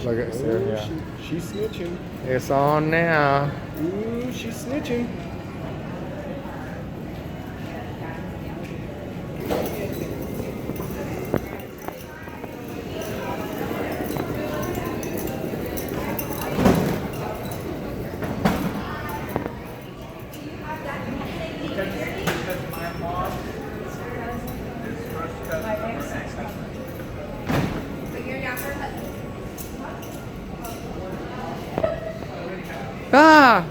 Look at Sarah, yeah. She's snitching. It's on now. Ooh, she's snitching. Ah!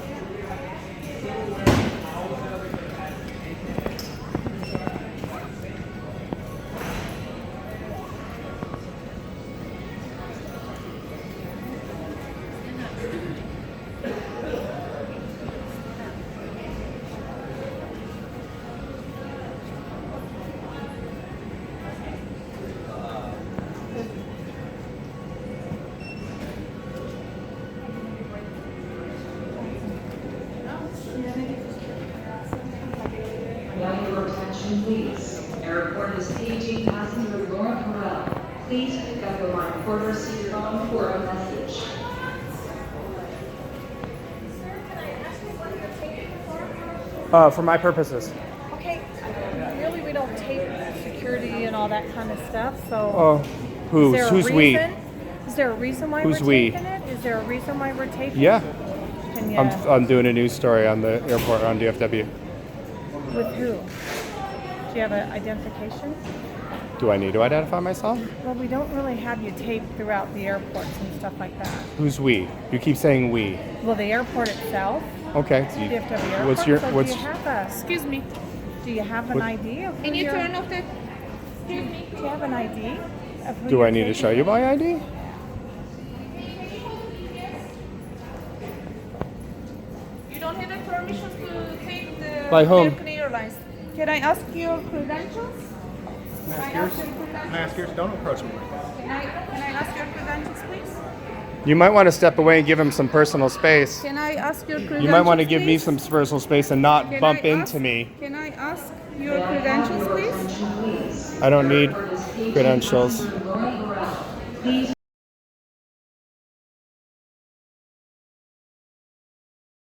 Your attention, please. Airport is paging passenger Laura Corral. Please pick up your recorder seated on for a message. For my purposes. Okay, really, we don't tape security and all that kind of stuff, so. Oh, Is there a who's we? reason? Is there a reason why Who's we're we? taping it? Is there a reason why we're taping Yeah. it? Can you, I'm doing a news story on the airport on DFW. with who? Do you have an identification? Do I need to identify myself? Well, we don't really have you taped throughout the airports and stuff like that. Who's we? You keep saying we. Well, the airport itself, Okay. So DFW airport. what's your so what's do you have a? Excuse me. Do you have an what- ID of who Can you you're- turn off the... Excuse me. Do you have an ID? Of who do you're I need to taping? show you my ID? You don't have the permission to take the By whom? American Airlines. Can I ask your credentials? Can I ask your credentials? Don't approach me like that. Can I ask your credentials, please? You might want to step away and give him some personal space. Can I ask your credentials? You might want to give me some personal space and not Can bump I into ask- me. Can I ask your credentials, please? I don't need credentials.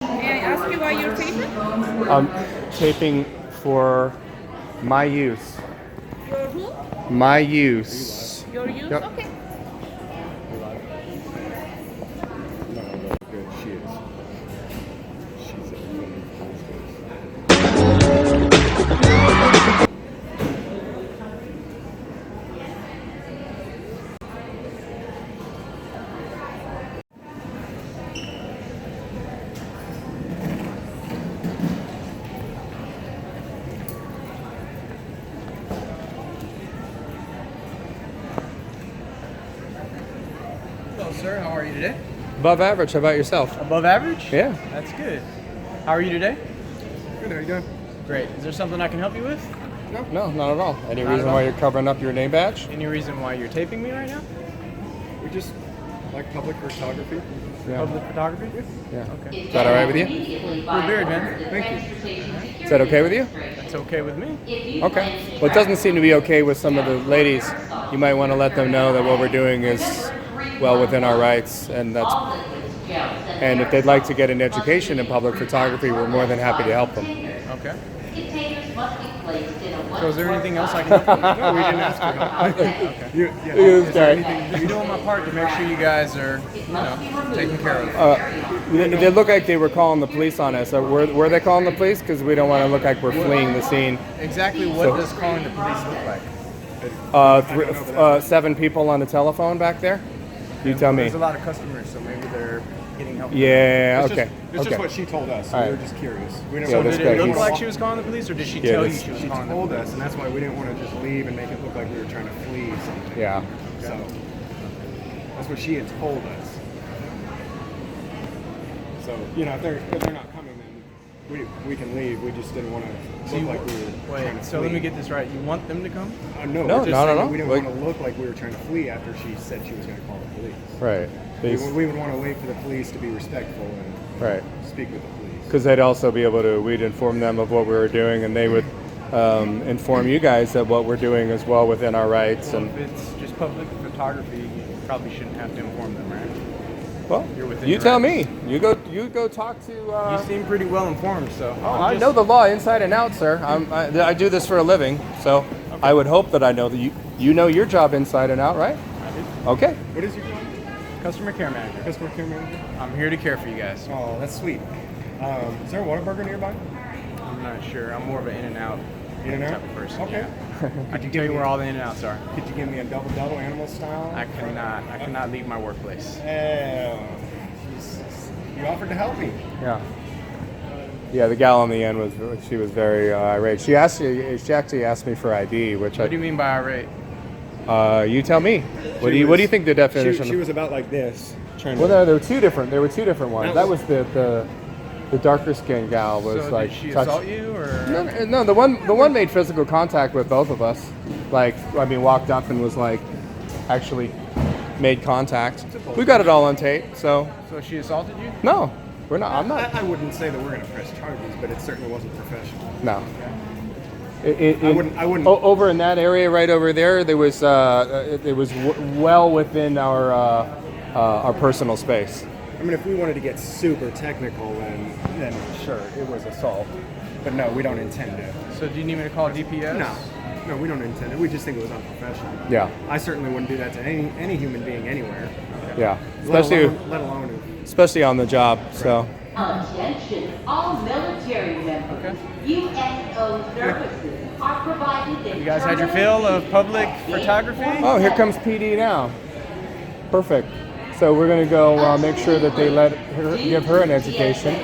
May I ask you why you're taping? I'm taping for my use. Your who? My use. Your use? Yep. Okay. No, good. She is. She's a woman. Hello, sir. How are you today? Above average. How about yourself? Above average? Yeah. That's good. How are you today? Good, how you doing? Great. Is there something I can help you with? No, not at all. Any Not reason at all. why you're covering up your name badge? Any reason why you're taping me right now? We just like public photography. Yeah. Public photography? Yeah. Okay. Is that all right with you? We're very man. Thank you. Is that okay with you? That's okay with me. Okay. Well, it doesn't seem to be okay with some of the ladies. You might want to let them know that what we're doing is well within our rights, and if they'd like to get an education in public photography, we're more than happy to help them. Okay. So is there anything else I can help you with? No, we didn't ask for help. Okay. Yeah, This guy. I'm doing my part to make sure you guys are, taken care of. They look like they were calling the police on us. Were they calling the police? Because we don't want to look like we're fleeing the scene. Exactly what does calling the police look like? 7 people on the telephone back there. You tell me. There's a lot of customers, so maybe they're getting help. Yeah. It's Okay. Just, it's just what she told us. So All we were right. just curious. We didn't Yeah, want that's Did great. it look He's- like she was calling the police, or did she Yeah, tell you this- she was She calling the told police? us, and that's why we didn't want to just leave and make it look like we were trying to flee something. Yeah. So that's what she had told us. So if they're not coming, then we can leave. We just didn't want to look like we were trying to Wait, flee. so let me get this right. You want them to come? No, No, we're just no, saying no. We didn't Like- want to look like we were trying to flee after she said she was going to call the police. Right. We would want to wait for the police to be respectful and Right. speak with the police. Because they'd also be able to, we'd inform them of what we were doing, and they would inform you guys of what we're doing as well within our rights. Well, And if it's just public photography, probably shouldn't have to inform them, right? Well, You're within you your tell rights. me. You go talk to. You seem pretty well informed, so. I know the law inside and out, sir. I do this for a living, so I would hope that I know that you know your job inside and out, right? I do. Okay. What is your job? Customer care manager. Customer care manager? I'm here to care for you guys. Oh, that's sweet. Is there a Whataburger nearby? I'm not sure. I'm more of an in-and-out In-N-Out? type of person. Okay. Yeah. I can tell you where all the in-and-outs are. Could you give me a double animal style? I cannot leave my workplace. You offered to help me. Yeah. Yeah, the gal on the end was very irate. She actually asked me for ID, which What do you mean by irate? you tell me. What do you think the definition? She was about like this. Trying Well, to. no, there were two different ones. That was the darker skinned gal was So like did she touch- assault you, or? No, the one made physical contact with both of us. Like, I mean, walked up and was like, actually made contact. We got it all on tape, so So she assaulted you? no, we're not. I'm not. I wouldn't say that we're going to press charges, but it certainly wasn't professional. No. I wouldn't. Over in that area, right over there, it was well within our personal space. I mean, if we wanted to get super technical, then sure, it was assault. But no, we don't intend to. So do you need me to call DPS? No, we don't intend it. We just think it was unprofessional. Yeah, I certainly wouldn't do that to any human being anywhere. yeah, Let alone especially on the job. So Attention, all military members. USO services are provided in You guys had your fill of public photography? oh, here comes PD now. Perfect. So we're gonna go make sure that they give her an education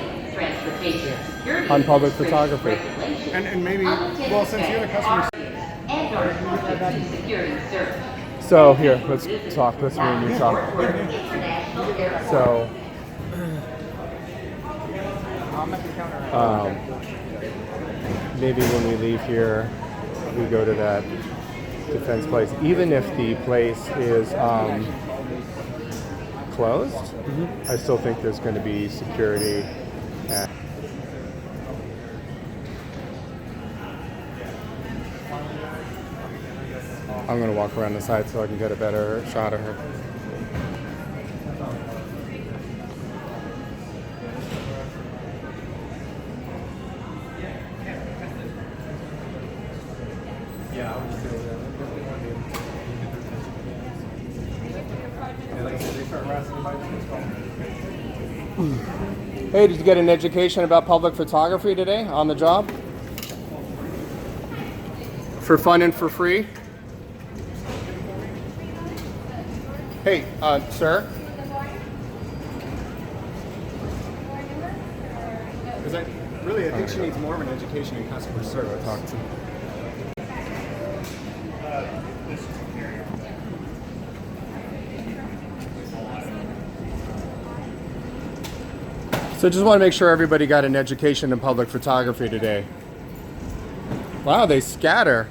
on public photography. and maybe, well, since you're the customer. And are subject to security search. So here, let's talk. Let's me and you talk. International airport. So maybe when we leave here, we go to that defense place. Even if the place is closed, I still think there's going to be security. I'm going to walk around the side so I can get a better shot of her. Yeah, I would say that. Hey, did you get an education about public photography today on the job? For fun and for free? Hey, sir? Because I think she needs more of an education in customer service. Talk to So just want to make sure everybody got an education in public photography today. Wow, they scatter.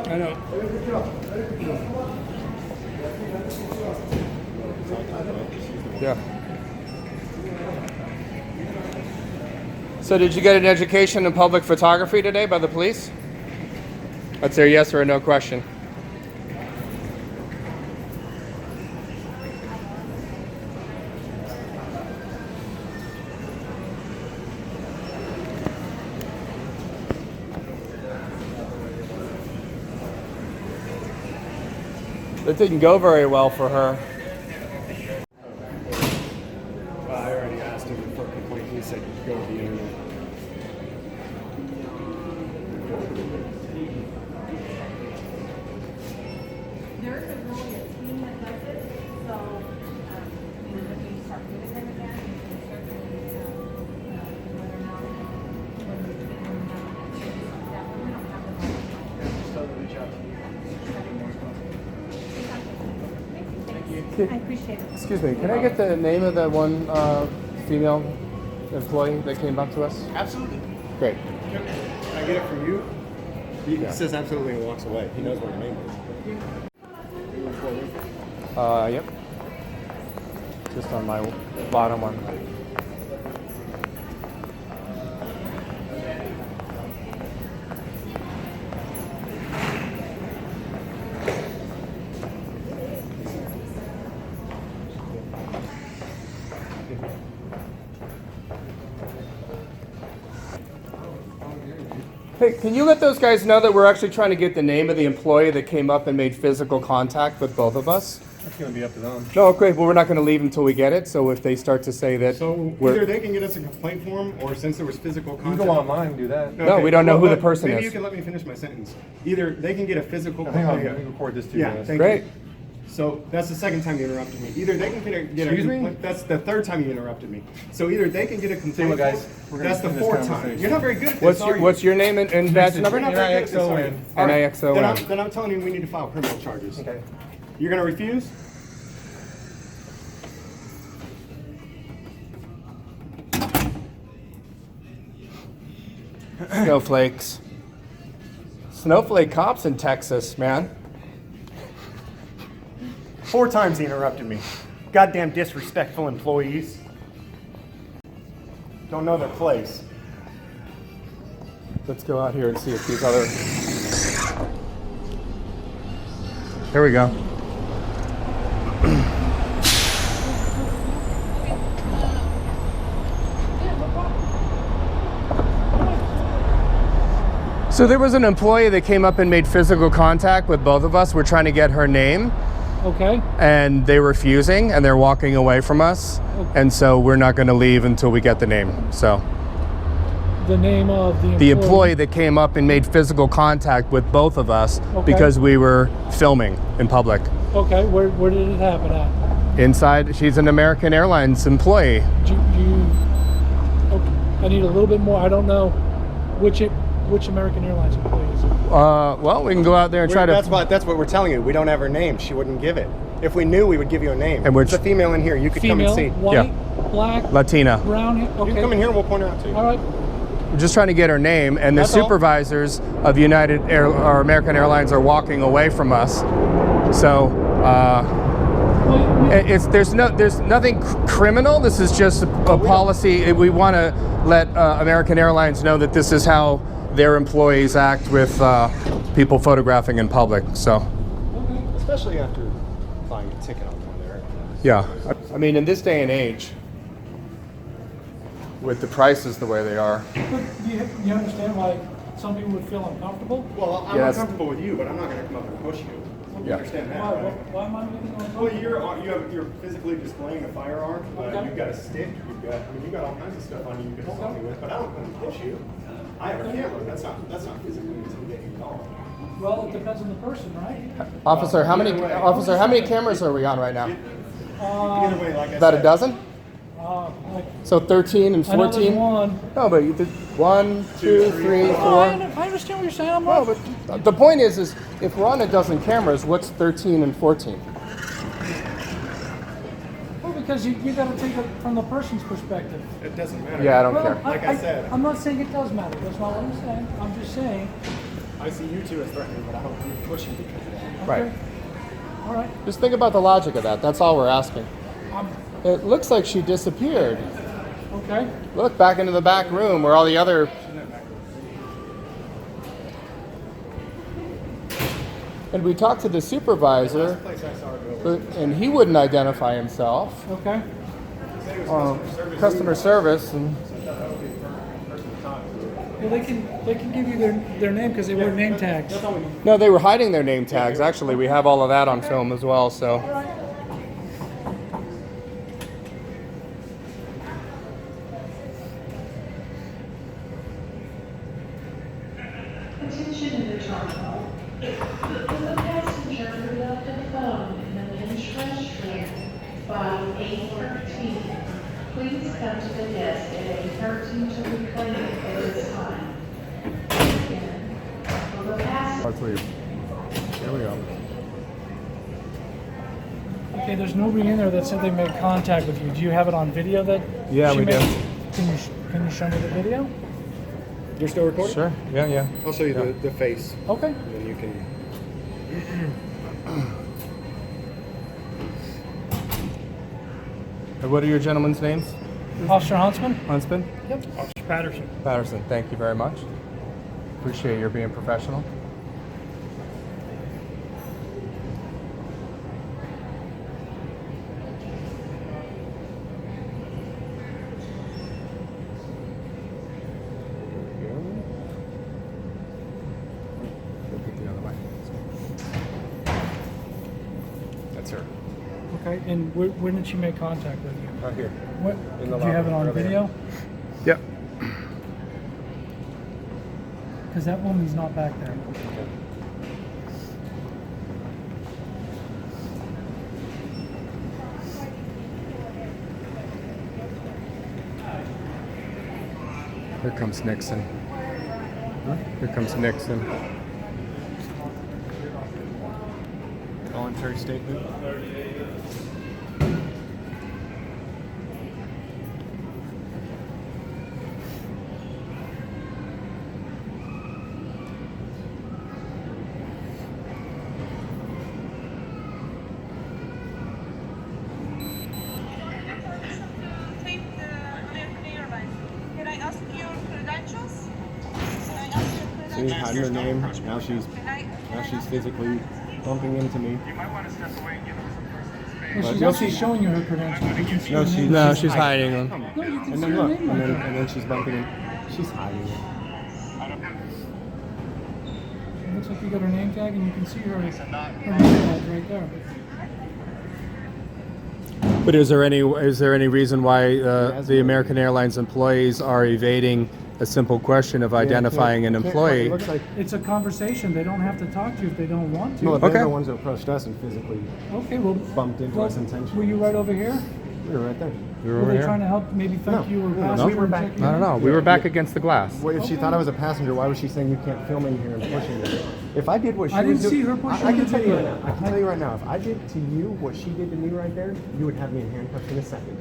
I know. Yeah. So did you get an education in public photography today by the police? That's a yes or a no question. That didn't go very well for her. Well, I already asked him for a complaint. He said go to the internet. There isn't really a team that does it, so, if you start doing them again, you can certainly, whether or not, whether it's been or not, we don't have them. Just tell them to reach out to me. I appreciate it. Excuse me, can I get the name of that one female employee that came up to us? Absolutely. Great. Can I get it from you? He Yeah. says absolutely and walks away. He knows what your name is. You went forward. Yep. Just on my bottom one. Hey, can you let those guys know that we're actually trying to get the name of the employee that came up and made physical contact with both of us? That's going to be up to them. No, okay, well, we're not going to leave until we get it. So if they start to say that, So either they can get us a complaint form, or since there was physical contact. You can go online and do that. No, we don't know who the person maybe is. you can let me finish my sentence. Either they can get a physical. Hang on, let me record this too. Yeah, guys. thank Great. you. So that's the second time you interrupted me. Either they can get Excuse a me? complaint. That's the third time you interrupted me. So either they can get a complaint. what, guys? form, We're gonna that's the end this fourth time. conversation. You're not very good at this. What's your name and badge number? You're not very good at this, are you? NIXON. All right, NIXON. Then I'm telling you we need to file criminal charges. Okay. You're going to refuse? Snowflakes. Snowflake cops in Texas, man. 4 times he interrupted me. Goddamn disrespectful employees. Don't know their place. Let's go out here and see if these other. Here we go. So there was an employee that came up and made physical contact with both of us. We're trying to get her name. Okay. And they're refusing, and they're walking away from us. Okay. And so we're not going to leave until we get the name. So The name of the employee that came up and made physical contact with both of us because we were filming in public. Okay. Where did it happen at? Inside, she's an American Airlines employee. Okay. I need a little bit more. I don't know which American Airlines employee is it? Well, we can go out there and try to. That's what we're telling you. We don't have her name. She wouldn't give it. If we knew, we would give you a name. And There's a female in here. You could Female, come and see. white, black, Latina. brown. You Okay. can come in here and we'll point her out to you. All right. We're just trying to get her name, and the That's all. supervisors of United Air or American Airlines are walking away from us. So there's nothing criminal. This is just a policy. We want to let American Airlines know that this is how their employees act with people photographing in public. So Especially after buying a ticket on one there. yeah, I mean, in this day and age, with the prices the way they are. But you understand why some people would feel uncomfortable? Well, I'm Yes. uncomfortable with you, but I'm not going to come up and push you. You Yeah. understand that, Why, right? why am I being Well, uncomfortable? you're physically displaying a firearm. Okay. You've got a stick. You got all kinds of stuff on you can assault me with, but I don't come and push you. I have a camera. That's not physically intimidating at all. Well, it depends on the person, right? Officer, how many cameras are we on right now? Either way, like I About said, a dozen? Like, So 13 and I know there's 14? one. No, but you did 1, 2, 3, Oh, 4. I understand what you're saying. I'm No, not. but the point is if we're on a dozen cameras, what's 13 and 14? Well, because you got to take it from the person's perspective. it doesn't matter. Yeah, I don't Well, care. Like I said. I'm not saying it does matter. That's not what I'm saying. I'm just saying. I see you two as threatening, but I don't push you because of that. Right. Okay. All right. Just think about the logic of that. That's all we're asking. I'm, It looks like she disappeared. okay. Look back into the back room where all the other. And we talked to the supervisor, Place I saw her go. and he wouldn't identify himself. Okay. Customer service, and Well, they can give you their name because they wear name tags. no, they were hiding their name tags. Actually, we have all of that on film as well. So. Attention in the terminal. Will the passenger who left a phone in the men's restroom by 8:13, please come to the desk at 8:13 to reclaim it at this time. Again, will the passenger... Let's leave. There we go. Okay. There's nobody in there that said they made contact with you. Do you have it on video that? Yeah, she we do. made? Can you show me the video? You're still recording? Sure. Yeah, yeah. I'll show you the face, Okay. and then you can. What are your gentlemen's names? Officer Huntsman? Huntsman? Yep. Officer Patterson. Patterson, thank you very much. Appreciate your being professional. That's her. Okay, and when did she make contact with you? Right here. What, In the did you have it lobby, on earlier. video? Yep. Because that woman's not back there. Here comes Nixon. Here comes Nixon. Voluntary statement. Take the American Airlines. Can I ask your credentials? Can I ask your See, credentials? hiding her name. Now she's physically bumping into me. Well, she's you'll actually see- showing you her credentials. You can see her name. No, she's hiding them. No, you can And see then her look, name right there. and then she's bumping in. She's hiding it. It looks like you got her name tag and you can see her name tag right there. But is there any reason why the American Airlines employees are evading a simple question of identifying an It employee? looks like It's a conversation. They don't have to talk to you if they don't want to. no, they're Okay. the ones who approached us and physically Okay, well, bumped into us intentionally. were you right over here? We were right there. Were they trying to help, maybe thank No, you or no, pass no, you we were and back- check you I don't in? know. We were back against the glass. Well, if she thought I was a passenger, why was she saying you can't film in here and pushing me? If I did what she I was didn't see doing, her pushing I in can the tell you right video. now. I can tell you right now. If I did to you what she did to me right there, you would have me in handcuffs in a second.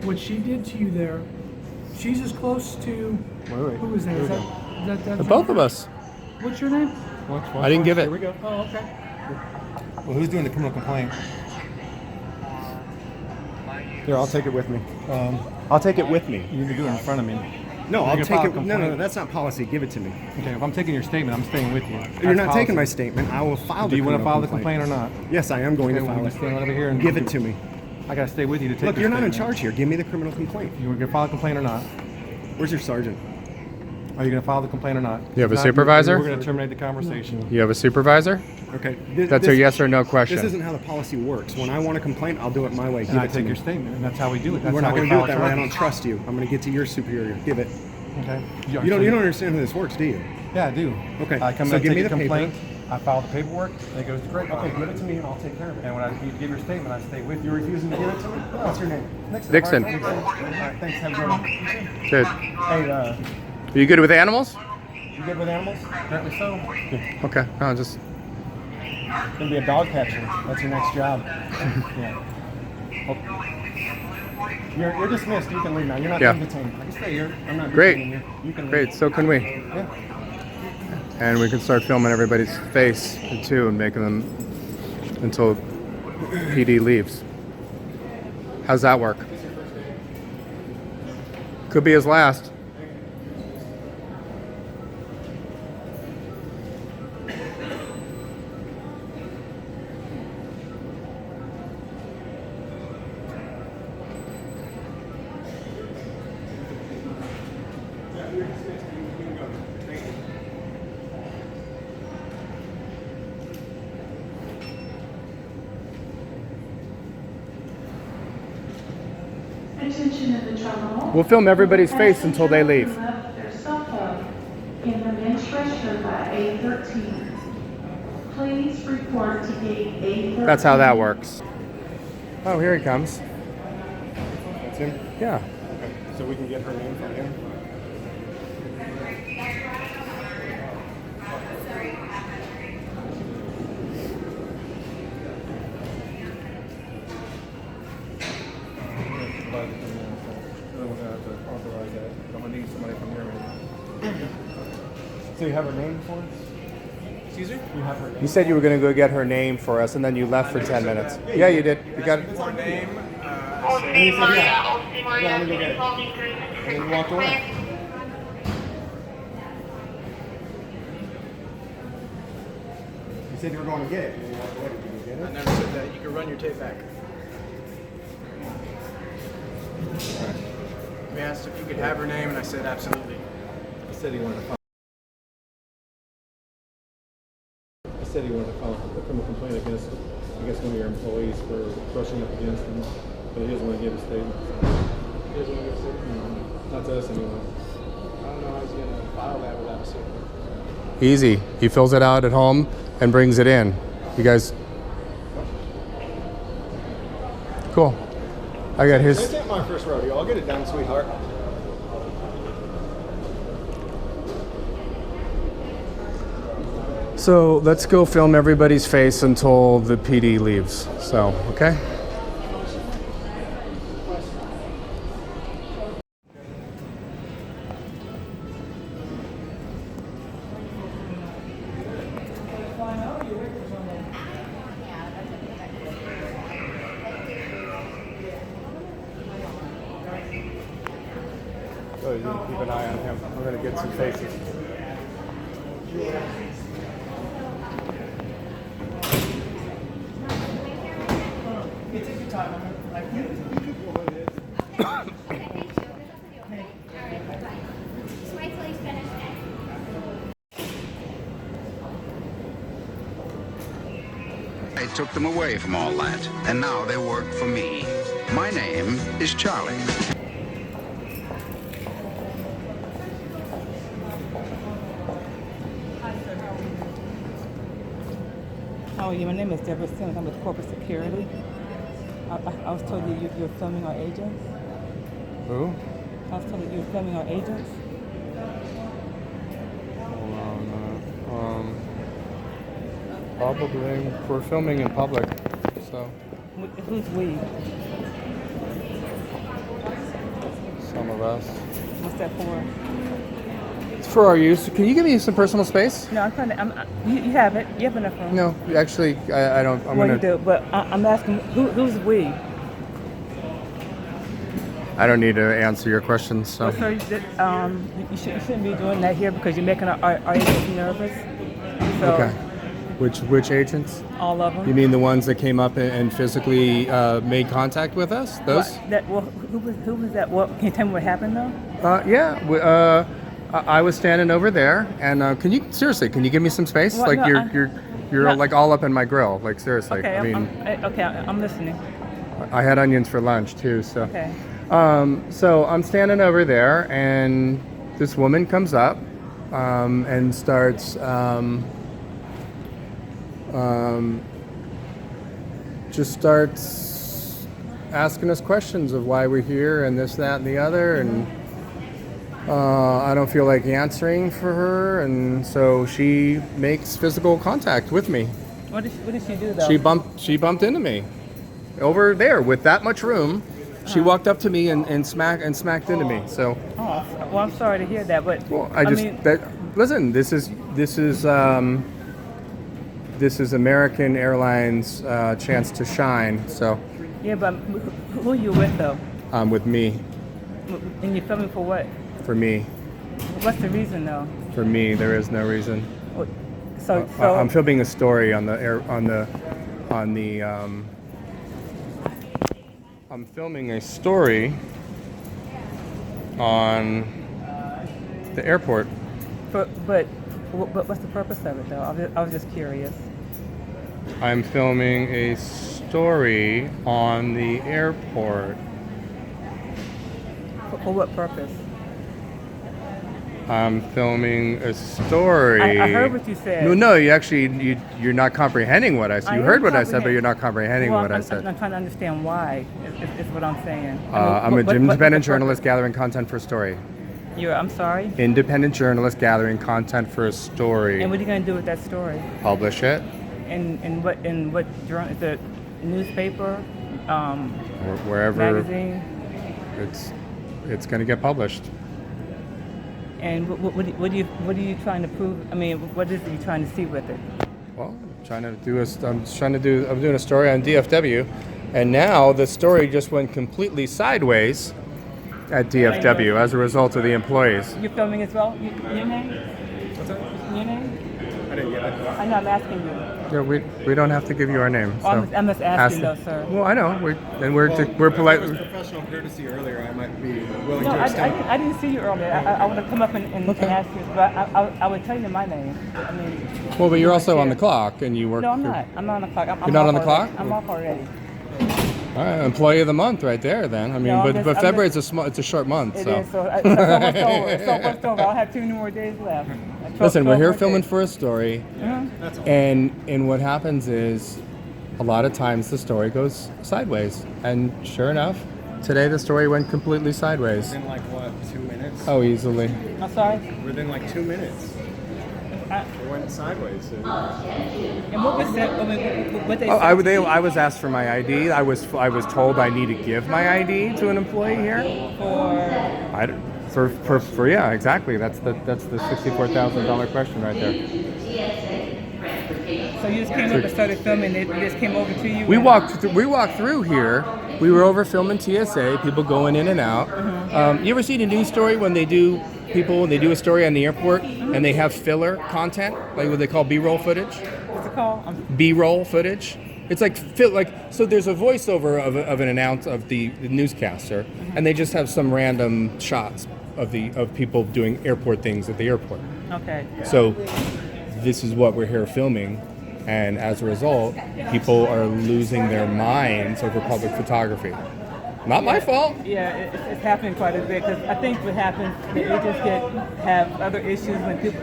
What she did to you there, she's as close to, Wait. who is that? Is that Both of us. What's your name? I didn't give it. Here we go. Oh, okay. Well, who's doing the criminal complaint? Here, I'll take it with me. I'll take it with me. You need to do it in front of me. No, You're I'll gonna take file a it. No, complaint. that's not policy. Give it to me. Okay, if I'm taking your statement, I'm staying with you. You're That's not taking my policy. statement. I will file Do the you want to criminal file the complaint or not? Yes, I am going Okay, to well, file you it. stand right over here and Give it to me. I gotta stay with you to take. Look, your you're not in statement. charge here. Give me the criminal complaint. You gonna file a complaint or not? Where's your sergeant? Are you gonna file the complaint or not? You have a If not, supervisor? We're gonna terminate the conversation. You have a supervisor? Okay. That's a yes or no question. This isn't how the policy works. When I want a complaint, I'll do it my way. Give And I it to take me. your statement, and that's how we do it. That's We're how not we going to do it file that way. I don't charges. trust you. I'm going to get to your superior. Give it. Okay. You don't understand how this works, do you? Yeah, I do. Okay, I come so in, give take me a the paper. complaint. I file the paperwork, and it goes to great. Okay, give it to me and I'll take care of it. And when I give your statement, I stay with you. You're refusing to give it to me? What's your name? Dixon. All right, thanks. Have a good one. Good. Hey, Are you good with animals? you good with animals? Apparently so. Okay. No, just You're going to be a dog catcher. That's your next job. Yeah. You're dismissed. You can leave now. You're not Yeah. being detained. I can stay here. I'm not Great. detaining you. You can leave. great. So can we. Yeah. And we can start filming everybody's face too and making them until PD leaves. How's that work? Could be his last. Attention in the terminal. We'll film everybody's face until they leave. Left their cell phone in the men's restroom by 8:13. Please report to gate 8:13. That's how that works. Oh, here he comes. That's him? Yeah. Okay. So we can get her name from him? I'm gonna need somebody from here. So you have her name for us? Excuse me? You have her name? You said you were going to go get her name for us, and then you left for 10 minutes. Yeah, you did. You got it. Her name, And he said, yeah. Yeah, let me go get it. And then he walked away. He said you were going to get it. And then he walked away. Did you get I it? never said that. You can run your tape back. We asked if you could have her name, and I said absolutely. He said he wanted to file. He said he wanted to file a criminal complaint against, I guess, one of your employees for brushing up against him, but he doesn't want to give a statement. He doesn't want to give a statement? Not to us anyway. I don't know how he's going to file that without a statement. Easy. He fills it out at home and brings it in. You guys. Cool. I got This his. ain't my first rodeo. I'll get it done, sweetheart. So let's go film everybody's face until the PD leaves. So, okay? So you can keep an eye on him. I'm going to get some faces. I took them away from all that, and now they work for me. My name is Charlie. How are you? My name is Debora Simmons. I'm with corporate security. I was told you're filming our agents. Who? I was told that you were filming our agents. Hold on. Probably. We're filming in public, so. Who's we? Some of us. What's that for? It's for our use. Can you give me some personal space? No, I'm trying to. You have it. You have enough room. No, actually, I don't. I'm Well, gonna. you do, but I'm asking who's we? I don't need to answer your questions. So. Well, sir, you shouldn't be doing that here because you're making our agents nervous. So, Okay. Which agents? all of them. You mean the ones that came up and physically made contact with us? Those? Who was that? What? Can you tell me what happened though? Yeah. I was standing over there, and can you give me some space? Well, like no, you're no. like all up in my grill. Like seriously. Okay, I mean, I'm listening. I had onions for lunch too. So. Okay. So I'm standing over there, and this woman comes up and starts just starts asking us questions of why we're here and this, that, and the other, and I don't feel like answering for her, and so she makes physical contact with me. What did she do though? She bumped into me over there with that much room. She walked up to me and smacked into me. So. Oh, well, I'm sorry to hear that, but Well, listen. This is American Airlines chance to shine. So. Yeah, but who are you with though? With me. And you're filming for what? For me. What's the reason though? For me, there is no reason. So I'm filming a story I'm filming a story on the airport. but what's the purpose of it though? I was just curious. I'm filming a story on the airport. For what purpose? I'm filming a story. I heard what you said. No, you're not comprehending what I said. You heard what I said, but you're not comprehending what I said. I'm trying to understand why. Is what I'm saying. I'm an independent journalist gathering content for a story. I'm sorry. Independent journalist gathering content for a story. And what are you going to do with that story? Publish it. In what journal? Is it newspaper? Wherever. Magazine. It's going to get published. And what are you trying to prove? I mean, what is it you're trying to see with it? Well, I'm doing a story on DFW, And now the story just went completely sideways at DFW as a result of the employees. You're filming as well? Your name? What's that? Your name? I didn't get it. I know, I'm asking you. Yeah, we don't have to give you our name. So I'm just asking though, sir. Well, I know. We're polite. If it was professional courtesy earlier, I might be willing No, to extend. I didn't see you earlier. I want to come up and ask you, but I would tell you my name. I mean. Well, but you're also on the clock, and you work. No, I'm not. I'm not on the clock. You're not on the clock? I'm off already. All right, employee of the month, right there. Then I mean, No, but February is it's a short month. It so. is. So what's over? So what's over? I'll have 2 more days left. Listen, we're here filming for a story, That's all. and what happens is, a lot of times the story goes sideways, and sure enough, today the story went completely sideways. Within like what, 2 minutes? Oh, easily. I'm sorry? Within like 2 minutes. It went sideways. And what was that? What they said I was asked for my ID. I was told I need to give my ID to an employee here. For yeah, exactly. That's the $64,000 question right there. So you just came up and started filming. They just came over to you. We walked through here. We were over filming TSA. People going in and out. You ever seen a news story when they do a story on the airport and they have filler content, like what they call B-roll footage? What's it called? B-roll footage. It's like so. There's a voiceover of an announce of the newscaster, and they just have some random shots of people doing airport things at the airport. Okay. So this is what we're here filming, and as a result, people are losing their minds over public photography. Not my fault. Yeah, it's happening quite a bit because I think what happens, the agents have other issues when people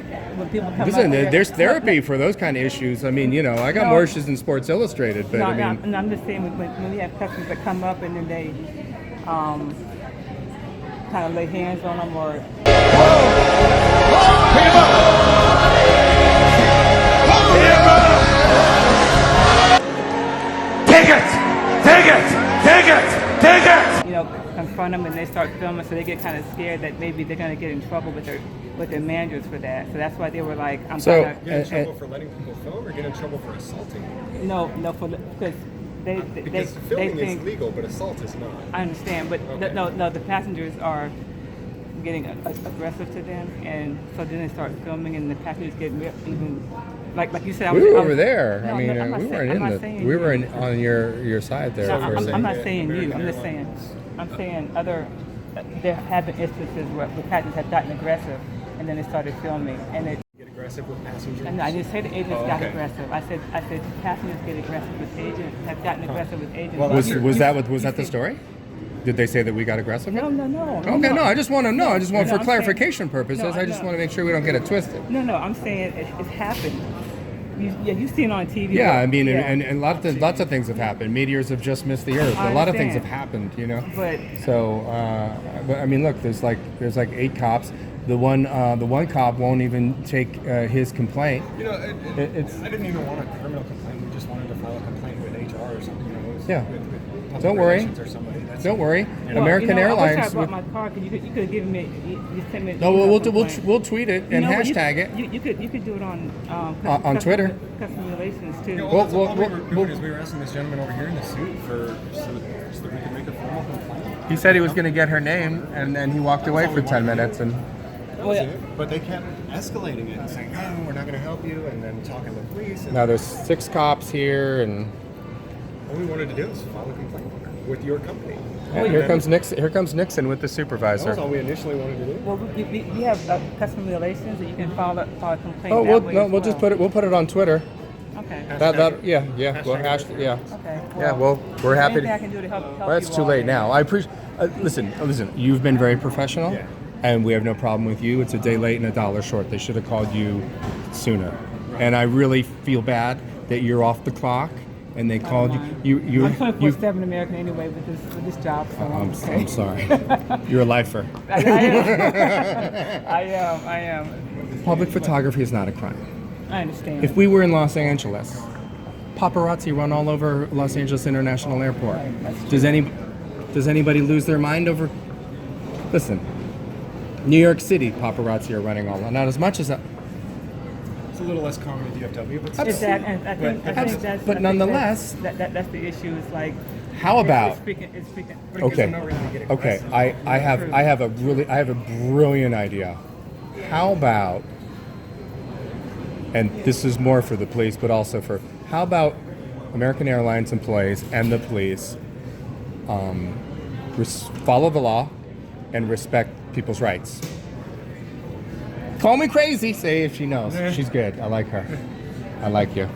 come Listen, out there. there's therapy for those kind of issues. I mean, I got more issues than Sports Illustrated, but I mean. No, I'm just saying when we have customers that come up and then they kind of lay hands on them or. Take it! Confront them and they start filming, so they get kind of scared that maybe they're going to get in trouble with their managers for that. So that's why they were like, I'm Get in trouble for letting people film, or get in trouble for assaulting? No, because because filming they think, is legal, but assault is not. I understand, but Okay. no, the passengers are getting aggressive to them, and so then they start filming, and the passengers get even like you said. We were over there. No, I mean, I'm not we saying- weren't I'm in not the. saying We you. were on your side there. No, for a I'm second. not saying you. I'm saying other. There have been instances where the passengers have gotten aggressive, and then they started filming, and it. Get aggressive with passengers? And I didn't say the agents Oh, got okay. aggressive. I said passengers get aggressive with agents. Have gotten aggressive with agents. Was that the story? Did they say that we got aggressive? No. Okay, no. I just want to know. I just want No, for I'm clarification saying- purposes. no, I just no. want to make sure we don't get it twisted. No, I'm saying it's happened. You've seen it on TV. Yeah, I mean, Yeah. and lots of things have happened. Meteors have just missed the Earth. I A lot of things have understand. happened, But So, but I mean, look, there's like 8 cops. The one cop won't even take his complaint. It's I didn't even want a criminal complaint. We just wanted to file a complaint with HR or something. It was Yeah. with public Don't worry. relations or somebody. Don't worry. Well, American I wish I Airlines. brought my car because you could have given me. You sent me. No, email we'll complaint. we'll tweet it and but hashtag it. You could do it on On Twitter. Customer relations too. Yeah, Well, that's all we were doing is we were asking this gentleman over here in the suit so that we could make a formal complaint. He said he was going to get her name, and then he walked away for 10 minutes. And That was it. But they kept escalating it and saying, no, we're not going to help you, and then talking to the police. And now there's 6 cops here, and all we wanted to do was file a complaint with your company. here comes Nixon. Here comes Nixon with the That supervisor. was all we initially wanted to do. Well, we have customer relations that you can file a complaint. Oh, that way as we'll just put it. We'll put it on Twitter. Okay. Yeah. Well, Hashtag yeah. Okay. Yeah. Well, we're happy. Anything I can do to help Well, it's you too all late then. now. I appreciate. Listen. You've been very professional, Yeah. and we have no problem with you. It's a day late and a dollar short. They should have called you sooner. And I really feel bad that you're off the clock, and they called you. I'm 24/7 American anyway with this job. So I'm okay. sorry. You're a lifer. I am. Public photography is not a crime. I understand. If we were in Los Angeles, paparazzi run all over Los Angeles International Airport. Does anybody lose their mind over? Listen, New York City paparazzi are running all. Not as much as that. It's a little less common at DFW, but Exactly. And I think that's but nonetheless, that's the issue. Is like How about? It's speaking. Okay. Okay. I have a brilliant idea. How about? And this is more for the police, but also for how about American Airlines employees and the police follow the law and respect people's rights. Call me crazy, say if she knows. She's good. I like her. I like you.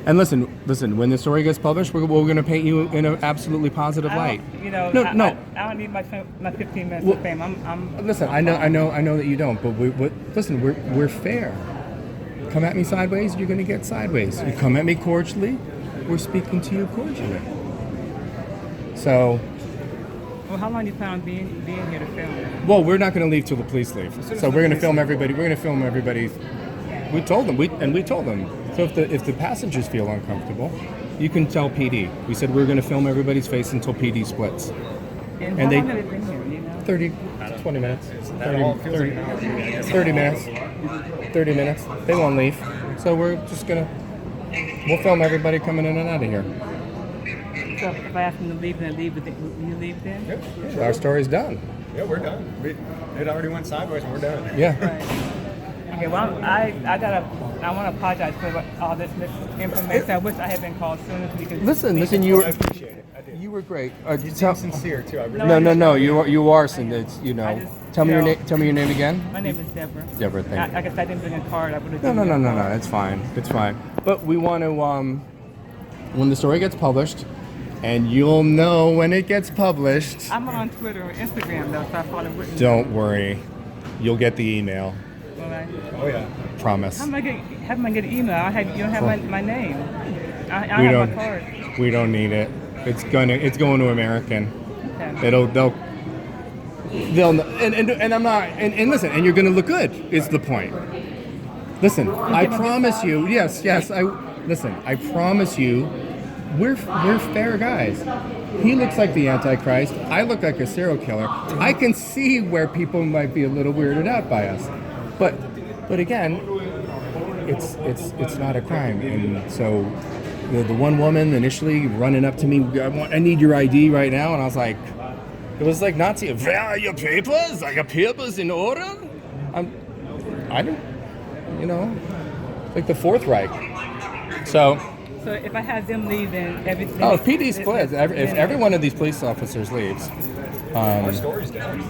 And listen. When the story gets published, we're going to paint you in an absolutely positive light. You know, No. I don't need my 15 minutes of fame. I'm. Listen, I know that you don't. But listen, we're fair. Come at me sideways, you're going to get sideways. You come at me cordially, we're speaking to you cordially. So. Well, how long do you plan on being here to film? Well, we're not going to leave till the police leave. So we're going to film everybody. We're going to film everybody. We told them. We told them. So if the passengers feel uncomfortable, you can tell PD. We said we're going to film everybody's face until PD splits. And how long have they been here? You know? 30, 20 minutes. 30 minutes. 30 minutes. They won't leave. So we'll film everybody coming in and out of here. So if I ask them to leave, then leave. Will you leave then? Yeah. Our story's done. Yeah, we're done. It already went sideways and we're done. Yeah. Right. Okay, well, I want to apologize for all this misinformation. I wish I had been called sooner because. Listen, you were. I appreciate it. I did. You were great. You seem sincere too. I really No. You are sincere. Tell me your name. Tell me your name again. My name is Debora. Debora, thank you. I guess I didn't bring a card. I would have. No. It's fine. It's fine. But we want to. When the story gets published, and you'll know when it gets published. I'm on Twitter or Instagram though, so I follow Whitney. Don't worry, you'll get the email. Will I? Oh yeah. Promise. How am I get an email? You don't have my name. I We have don't. my card. We don't need it. It's going to American. Okay. They'll and I'm not and listen, and you're gonna look good is the point. Listen, I promise you, yes, I promise you, we're fair guys. He looks like the Antichrist. I look like a serial killer. I can see where people might be a little weirded out by us. But again, it's not a crime. And so the one woman initially running up to me, I need your ID right now, and I was like, it was like Nazi. Where are your papers? Are your papers in order? I don't, like the Fourth Reich. So if I had them leave, then everything. Oh, if PD splits, if every one of these police officers leaves, Our story's down.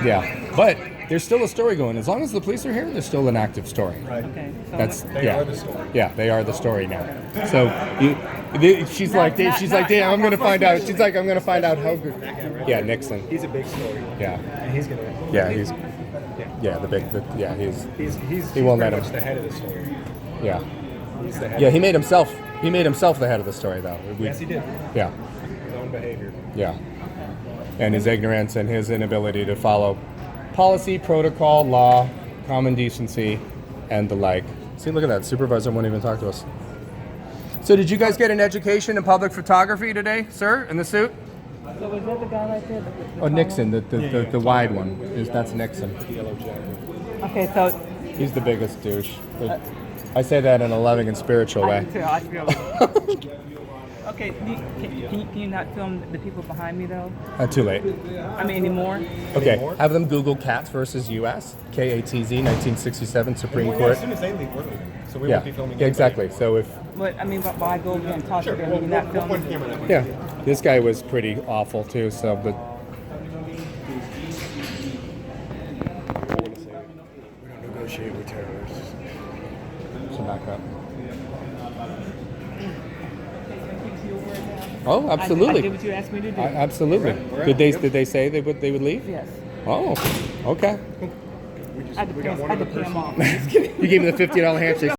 yeah. But there's still a story going. As long as the police are here, there's still an active story. Right. Okay. So They are the story. Yeah, they are the story now. So she's like, Dave, I'm gonna find out. She's like, I'm gonna find out how good. Yeah, Nixon. He's a big story. Yeah. And he's gonna. Yeah, he's. Yeah, he won't let him. He's the head of the story. Yeah. He's the head. Yeah, he made himself the head of the story, though. Yes, he did. Yeah. His own behavior. Yeah. And his ignorance and his inability to follow policy, protocol, law, common decency, and the like. See, look at that. Supervisor won't even talk to us. So did you guys get an education in public photography today, sir, in the suit? So is that the guy right there? Oh, Nixon, the wide one. That's Nixon. Yellow jacket. Okay, so. He's the biggest douche. I say that in a loving and spiritual way. I feel it. Okay, can you not film the people behind me though? Too late. I mean, anymore? Okay, have them Google Katz versus U.S. KATZ 1967 Supreme As Court. soon as they leave, we're leaving. So we Yeah, won't be filming. yeah, exactly. So if But I mean, but I go over and talk Sure. to them, We'll you're not point filming. the camera that way. yeah, this guy was pretty awful too. So, but We don't negotiate with terrorists. so back up. Oh, absolutely. I did what you asked me to do. Absolutely. Did they say they would leave? Yes. Oh, okay. I had to pay them off. You gave me the $50 handshake.